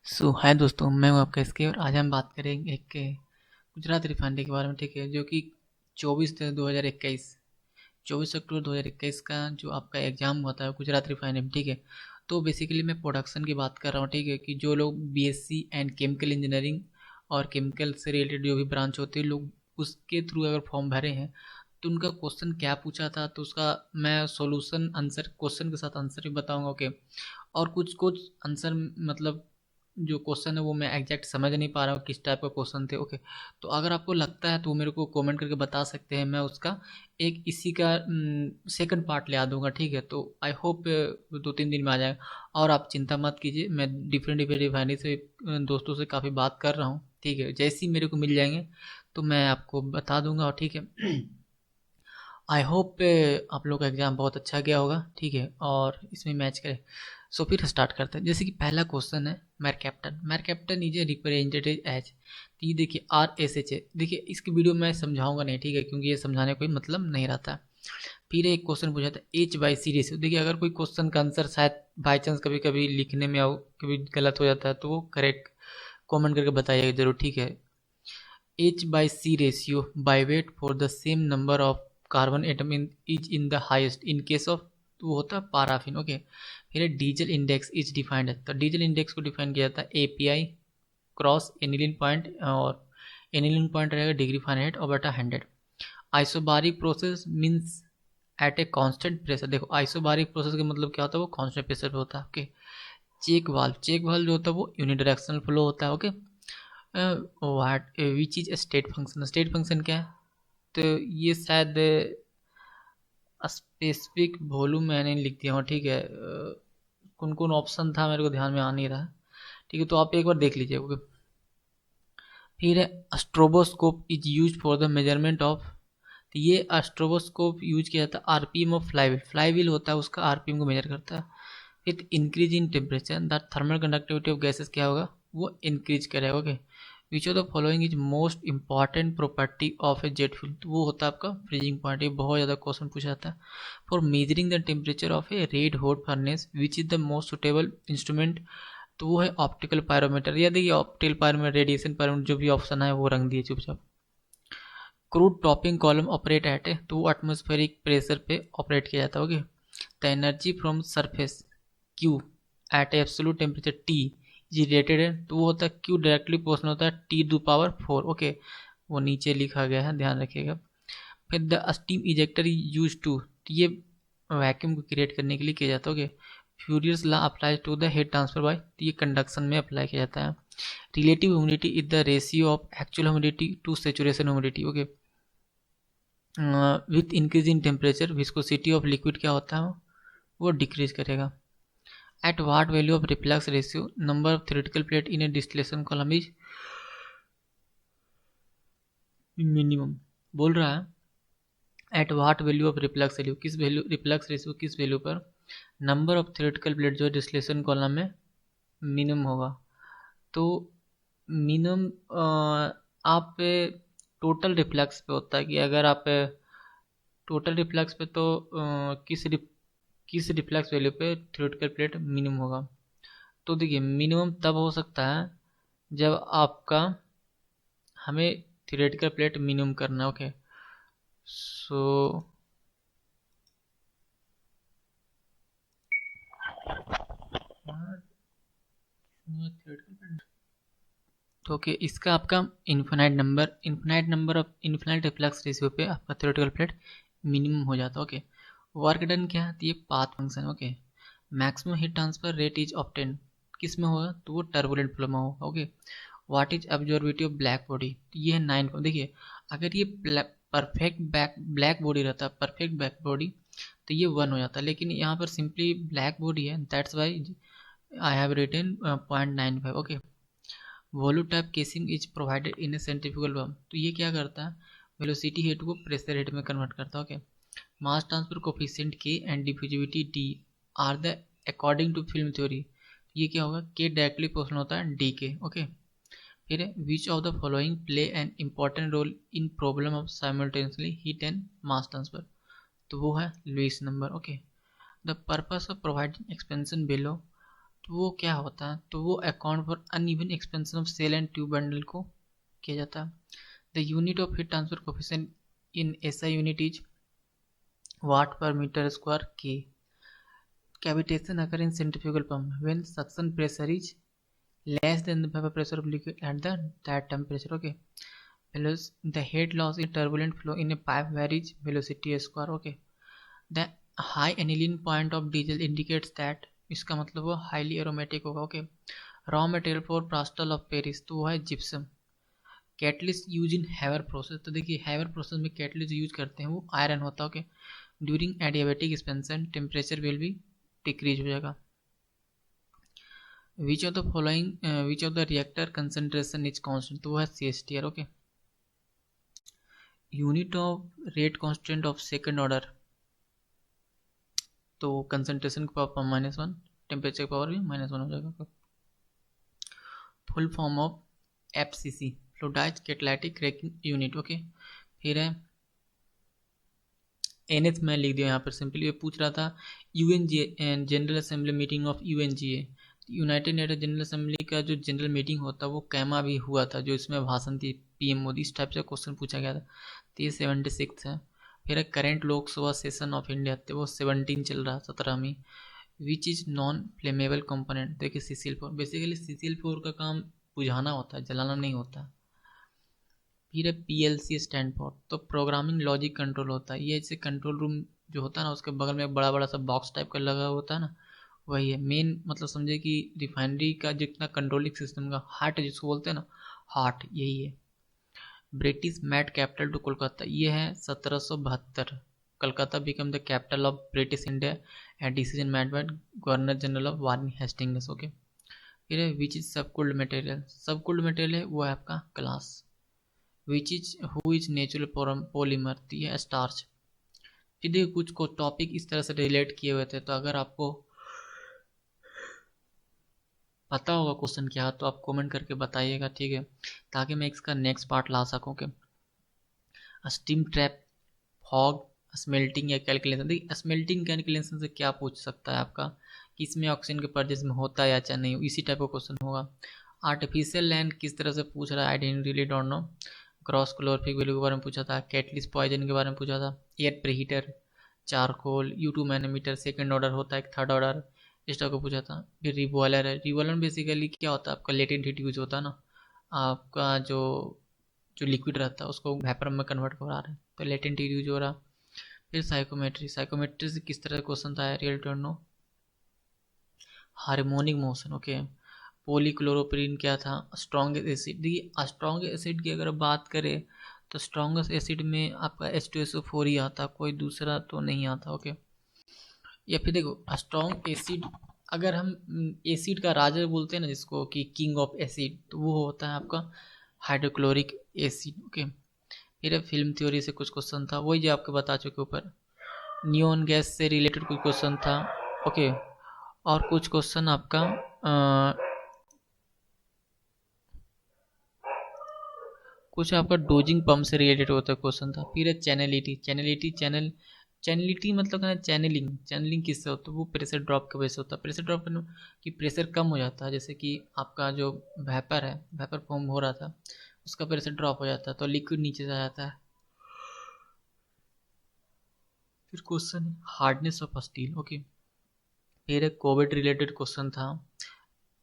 हाय दोस्तों, मैं हूं आपका एसके और आज हम बात करेंगे एक गुजरात रिफाइनरी के बारे में। ठीक है, जो कि 24 अक्टूबर 2021 का जो आपका एग्ज़ाम हुआ था गुजरात रिफाइनरी में। ठीक है, तो बेसिकली मैं प्रोडक्शन की बात कर रहा हूँ। ठीक है, कि जो लोग बीएससी एंड केमिकल इंजीनियरिंग और केमिकल से रिलेटेड जो भी ब्रांच होती है, लोग उसके थ्रू अगर फॉर्म भरे हैं तो उनका क्वेश्चन क्या पूछा था, तो उसका मैं सॉल्यूशन आंसर क्वेश्चन के साथ आंसर भी बताऊंगा। ओके, और कुछ कुछ आंसर मतलब जो क्वेश्चन है वो मैं एग्जैक्ट समझ नहीं पा रहा हूँ किस टाइप का क्वेश्चन थे। ओके, तो अगर आपको लगता है तो वो मेरे को कमेंट करके बता सकते हैं, मैं उसका एक इसी का सेकंड पार्ट ले आ दूंगा। ठीक है, तो आई होप 2-3 दिन में आ जाएगा। और आप चिंता मत कीजिए, मैं डिफरेंट डिफरेंट रिफाइनरी से दोस्तों से काफ़ी बात कर रहा हूँ। ठीक है, जैसे ही मेरे को मिल जाएंगे तो मैं आपको बता दूंगा। और ठीक है, आई होप आप लोग का एग्ज़ाम बहुत अच्छा गया होगा। ठीक है, और इसमें मैच करें। फिर स्टार्ट करते हैं। जैसे कि पहला क्वेश्चन है, मैर captain is a representative age. तो ये देखिए RSH है। देखिए इसकी वीडियो मैं समझाऊंगा नहीं, ठीक है, क्योंकि ये समझाने का कोई मतलब नहीं रहता है। फिर एक क्वेश्चन पूछा था H/C रेशियो। देखिए अगर कोई क्वेश्चन का आंसर शायद बाई चांस कभी कभी लिखने में कभी गलत हो जाता है तो वो करेक्ट कमेंट करके बताइएगा जरूर। ठीक है, H/C ratio by weight for the same number of carbon atom is in the highest in case of, तो वो होता है पाराफिन। ओके, फिर डीजल इंडेक्स इज डिफाइंड है। तो डीजल इंडेक्स को डिफाइन किया जाता है API क्रॉस एनिलीन पॉइंट, और एनिलीन पॉइंट रहेगा डिग्री फारेनहाइट और बटा 100। Isobaric process means at a constant pressure. देखो आइसोबारिक प्रोसेस का मतलब क्या होता है, वो कांस्टेंट प्रेशर पे होता है। ओके, चेक वाल्व जो होता है वो यूनिडायरेक्शनल फ्लो होता है। Okay, what which is state function. State function क्या है, तो ये शायद स्पेसिफिक वॉल्यूम मैंने लिख दिया हूँ। ठीक है, कौन कौन ऑप्शन था मेरे को ध्यान में आ नहीं रहा। ठीक है, तो आप एक बार देख लीजिए। ओके, फिर है stroboscope is use for the measurement of. तो ये स्ट्रोबोस्कोप यूज किया जाता है आरपीएम ऑफ फ्लाईव्हील। फ्लाईव्हील होता है उसका आरपीएम को मेजर करता है। फिर increase in temperature the thermal conductivity of gases क्या होगा, वो इंक्रीज करेगा। Okay, which of the following is most important property of A jet fuel. तो वो होता है आपका फ्रीजिंग पॉइंट। ये बहुत ज़्यादा क्वेश्चन पूछा जाता है। For measuring the temperature of A red hot furnace which is the most suitable instrument, तो वो है ऑप्टिकल पायरोमीटर। या देखिए ऑप्टिकल पायरोमीटर, रेडिएशन पायरोमीटर, जो भी ऑप्शन है वो रंग दिए चुपचाप। Crude topping column operate at है, तो वो एटमोस्फेरिक प्रेशर पे ऑपरेट किया जाता है। Okay, the energy from surface Q at absolute temperature T is rated है, तो वो होता है Q डायरेक्टली प्रोपोर्शनल होता है T⁴। ओके, वो नीचे लिखा गया है, ध्यान रखिएगा। फिर the steam ejector use to, तो ये वैक्यूम को क्रिएट करने के लिए किया जाता है। Okay, Fourier's law apply to the heat transfer by, तो ये कंडक्शन में अप्लाई किया जाता है। Relative humidity is the ratio of actual humidity to saturation humidity. Okay, with increase in temperature viscosity of liquid क्या होता है, वो डिक्रीज करेगा। At what value of reflux ratio number of theoretical plate in a distillation column is minimum. बोल रहा है at what value of reflux value, किस value reflux ratio किस वैल्यू पर नंबर ऑफ थ्योरेटिकल प्लेट जो distillation column में minimum होगा। तो मिनिमम आप टोटल रिफ्लक्स पे होता है कि अगर आप टोटल रिफ्लक्स पे तो किस रिफ्लक्स वैल्यू पे थ्योरेटिकल प्लेट मिनिमम होगा। तो देखिए मिनिमम तब हो सकता है जब आपका हमें थ्योरेटिकल प्लेट मिनिमम करना है। ओके, सो तो ओके, इसका आपका इन्फिनाइट रिफ्लक्स रेशियो पे आपका थ्योरेटिकल प्लेट मिनिमम हो जाता है। ओके, वर्क डन क्या है, तो ये path function. Okay, maximum heat transfer rate is obtain किस में होगा, तो वो टर्बुलेंट फ्लो में होगा। Okay, what is absorptive of black body, तो ये है 9। देखिए अगर ये परफेक्ट ब्लैक बॉडी रहता है, परफेक्ट ब्लैक बॉडी, तो ये 1 हो जाता है। लेकिन यहाँ पर सिंपली ब्लैक बॉडी है, that's why I have written 0.95। Okay, volute type casing is provided in a centrifugal pump, तो ये क्या करता है, वेलोसिटी हेड को प्रेशर हेड में कन्वर्ट करता है। ओके, मास ट्रांसफर कोफिशिएंट के and diffusivity D are the according to film theory, ये क्या होगा, के डायरेक्टली प्रोपोर्शनल होता है डी के। ओके, फिर है which of the following play an important role in problem of simultaneously heat and mass transfer, तो वो है Lewis number. Okay, the purpose of providing expansion bellow, तो वो क्या होता है, तो वो account for uneven expansion of shell and tube bundle को किया जाता है। The unit of heat transfer coefficient in SI unit is watt per metre square K. Cavitation occur in centrifugal pump when suction pressure is less than the vapor pressure of liquid at that temperature. Okay. The head loss in turbulent flow in a pipe varies velocity square. Okay. The high aniline point of diesel indicates that, इसका मतलब वो highly aromatic होगा. Okay. Raw material for plaster of Paris, तो वो है gypsum. Catalyst use in Haber process, तो देखिए Haber process में कैटलिस्ट यूज करते हैं वो आयरन होता है. Okay. During adiabatic expansion temperature will be decrease हो जाएगा. Which of the following which of the reactor concentration is constant, तो वो है CSTR. Okay. Unit of rate constant of second order, तो कंसंट्रेशन की पावर -1, टेम्परेचर की power भी -1 हो जाएगा. Full form of FCC, fluidized catalytic cracking unit. Okay. फिर है NH, मैं लिख दिया यहाँ पर सिंपली. ये पूछ रहा था UNGA general assembly meeting of UNGA, United nation general assembly का जो जनरल मीटिंग होता है वो कैमा भी हुआ था, जो इसमें भाषण थी PM मोदी, इस टाइप से क्वेश्चन पूछा गया था. तो ये 76 है. फिर current Lok Sabha session of India, तो वो 17 चल रहा है, 17वीं. Which is non flammable component, देखिए CCl4. बेसिकली CCl4 का काम बुझाना होता है, जलाना नहीं होता. फिर है PLC स्टैंड फॉर, तो प्रोग्रामिंग लॉजिक कंट्रोल होता है. ये जैसे कंट्रोल रूम जो होता है ना, उसके बगल में एक बड़ा बड़ा सा बॉक्स टाइप का लगा होता है ना, वही है मेन. मतलब समझे कि रिफाइनरी का जितना कंट्रोलिंग सिस्टम का हार्ट जिसको बोलते हैं ना, हार्ट यही है. British made capital to Kolkata, ये है 1772. Calcutta become the capital of British India and decision made by governor general of Warren Hastings. Okay. फिर है which is subcooled material, subcooled material है वो है आपका glass. Which is who is natural polymer, तो ये है स्टार्च. फिर देखिए कुछ को टॉपिक इस तरह से रिलेट किए हुए थे, तो अगर आपको पता होगा क्वेश्चन क्या, तो आप कमेंट करके बताइएगा, ठीक है, ताकि मैं इसका नेक्स्ट पार्ट ला सकूं. कि स्टीम ट्रैप, फॉग, स्मेल्टिंग या कैलकुलेशन. देखिए स्मेल्टिंग कैलकुलेशन से क्या पूछ सकता है आपका कि इसमें ऑक्सीजन के परचेज में होता है या चाहे नहीं, इसी टाइप का क्वेश्चन होगा. आर्टिफिशियल लैंड किस तरह से पूछ रहा है, I don't really don't know. Gross calorific value के बारे में पूछा था. कैटलिस्ट पॉइजन के बारे में पूछा था. Air preheater, charcoal, U2 manometer, second order होता है, थर्ड ऑर्डर, इस टाइप को पूछा था. फिर रिवॉल्वर है. रिवॉल्वर बेसिकली क्या होता है, आपका लेटेंट हीट यूज होता है ना, आपका जो जो लिक्विड रहता है उसको वेपर में कन्वर्ट करा रहे हैं, तो लेटेंट हीट यूज हो रहा. फिर साइकोमेट्री, साइकोमेट्री से किस तरह का क्वेश्चन था, real don't know. Harmonic motion. Okay. Polychloroprene क्या था, स्ट्रॉन्गेस्ट एसिड. देखिए स्ट्रॉन्गेस्ट एसिड की अगर बात करें तो स्ट्रॉन्गेस्ट एसिड में आपका H2SO4 ही आता, कोई दूसरा तो नहीं आता. ओके. या फिर देखो स्ट्रॉन्ग एसिड, अगर हम एसिड का राजा बोलते हैं ना जिसको, कि किंग ऑफ एसिड, तो वो होता है आपका हाइड्रोक्लोरिक एसिड. ओके. फिर फिल्म थ्योरी से कुछ क्वेश्चन था, वही जो आपको बता चुके ऊपर. नियोन गैस से रिलेटेड कुछ क्वेश्चन था. ओके. और कुछ क्वेश्चन आपका कुछ आपका डोजिंग पंप से रिलेटेड होता है क्वेश्चन था. फिर है चैनलिटी. चैनलिटी मतलब है चैनलिंग. चैनलिंग किससे होता है, वो प्रेशर ड्रॉप की वजह से होता है. प्रेशर ड्रॉप करने कि प्रेशर कम हो जाता है, जैसे कि आपका जो वेपर है, वेपर फॉर्म हो रहा था, उसका प्रेशर ड्रॉप हो जाता है तो लिक्विड नीचे से आ जाता है. फिर क्वेश्चन है हार्डनेस ऑफ स्टील. ओके. फिर एक कोविड रिलेटेड क्वेश्चन था,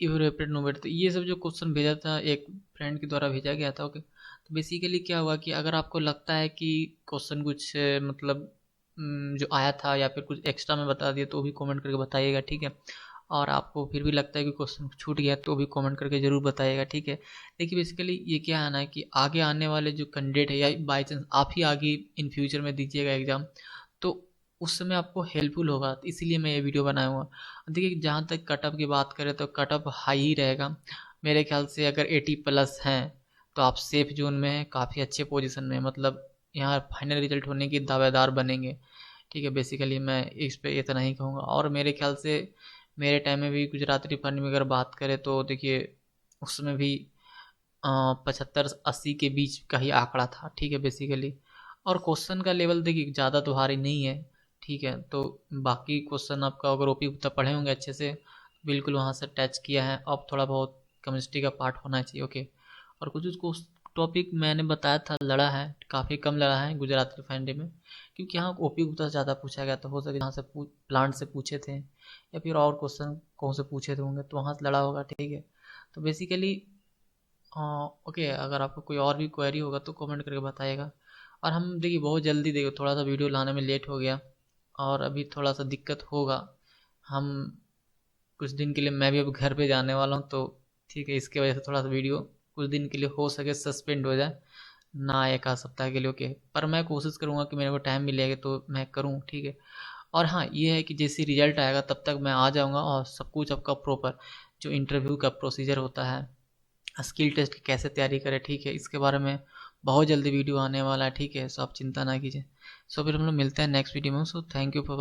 इवेपोरेट नोवेट. तो ये सब जो क्वेश्चन भेजा था एक फ्रेंड के द्वारा भेजा गया था. ओके. तो बेसिकली क्या हुआ कि अगर आपको लगता है कि क्वेश्चन कुछ मतलब जो आया था या फिर कुछ एक्स्ट्रा में बता दिया, तो भी कमेंट करके बताइएगा, ठीक है. और आपको फिर भी लगता है कि क्वेश्चन छूट गया, तो भी कमेंट करके ज़रूर बताइएगा, ठीक है. देखिए बेसिकली ये क्या है ना कि आगे आने वाले जो कैंडिडेट है, या बाई चांस आप ही आगे इन फ्यूचर में दीजिएगा एग्ज़ाम, तो उस समय आपको हेल्पफुल होगा, तो इसीलिए मैं ये वीडियो बनाया हुआ. देखिए जहाँ तक कटअप की बात करें तो कटअप हाई ही रहेगा मेरे ख्याल से. अगर 80+ हैं तो आप सेफ जोन में हैं, काफ़ी अच्छे पोजीशन में, मतलब यहाँ फाइनल रिजल्ट होने की दावेदार बनेंगे, ठीक है. बेसिकली मैं इस पे इतना ही कहूँगा. और मेरे ख्याल से मेरे टाइम में भी गुजरात रिफाइनरी में अगर बात करें तो देखिए उसमें भी 75-80 के बीच का ही आंकड़ा था, ठीक है बेसिकली. और क्वेश्चन का लेवल देखिए ज़्यादा तो भारी नहीं है, ठीक है. तो बाकी क्वेश्चन आपका अगर ओपी तक पढ़े होंगे अच्छे से, बिल्कुल वहाँ से टच किया है। अब थोड़ा बहुत केमिस्ट्री का पार्ट होना चाहिए, ओके। और कुछ उसको टॉपिक मैंने बताया था, लड़ा है, काफ़ी कम लड़ा है गुजरात रिफाइनरी में, क्योंकि यहाँ ओपी गुप्ता से ज़्यादा पूछा गया, तो हो सके जहाँ से प्लांट से पूछे थे या फिर और क्वेश्चन कौन से पूछे थे होंगे तो वहाँ से लड़ा होगा, ठीक है। तो बेसिकली ओके, अगर आपको कोई और भी क्वेरी होगा तो कमेंट करके बताइएगा। और हम देखिए बहुत जल्दी, देखिए थोड़ा सा वीडियो लाने में लेट हो गया और अभी थोड़ा सा दिक्कत होगा। हम कुछ दिन के लिए, मैं भी अब घर पे जाने वाला हूँ, तो ठीक है, इसके वजह से थोड़ा सा वीडियो कुछ दिन के लिए हो सके सस्पेंड हो जाए, ना एक आध सप्ताह के लिए, ओके। पर मैं कोशिश करूँगा कि मेरे को टाइम मिलेगा तो मैं करूँ, ठीक है। और हाँ, ये है कि जैसे रिजल्ट आएगा तब तक मैं आ जाऊँगा और सब कुछ आपका प्रॉपर जो इंटरव्यू का प्रोसीजर होता है, स्किल टेस्ट की कैसे तैयारी करें, ठीक है, इसके बारे में बहुत जल्दी वीडियो आने वाला है, ठीक है। सो आप चिंता ना कीजिए। सो फिर हम लोग मिलते हैं नेक्स्ट वीडियो में। So thank you for